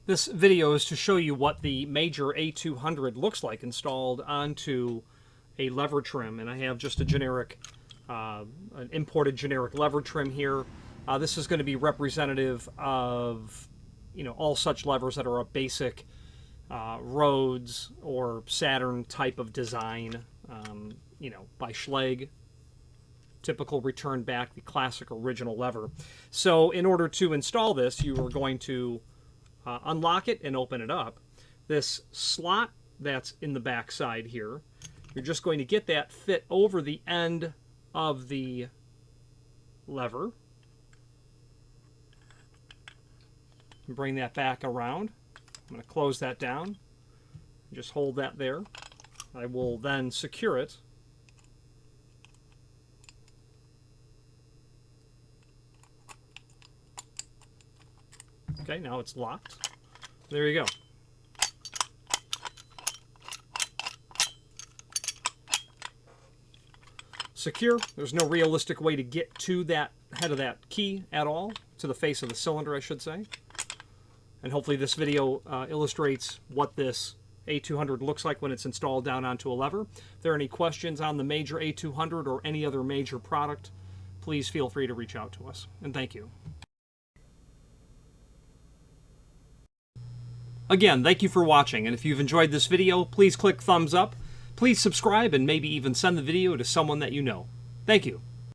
This video is to show you what the major A200 looks like installed onto a lever trim, and I have just a generic, an imported generic lever trim here. This is going to be representative of, all such levers that are a basic Rhodes or Saturn type of design, by Schlage. Typical return back, the classic original lever. So in order to install this, you are going to unlock it and open it up. This slot that's in the back side here, you're just going to get that fit over the end of the lever. Bring that back around. I'm going to close that down. Just hold that there. I will then secure it. Okay, now it's locked. There you go. Secure. There's no realistic way to get to that head of that key at all, to the face of the cylinder, I should say. And hopefully this video illustrates what this A200 looks like when it's installed down onto a lever. If there are any questions on the major A200 or any other major product, please feel free to reach out to us. And thank you. Again, thank you for watching, and if you've enjoyed this video, please click thumbs up, please subscribe, and maybe even send the video to someone that you know. Thank you.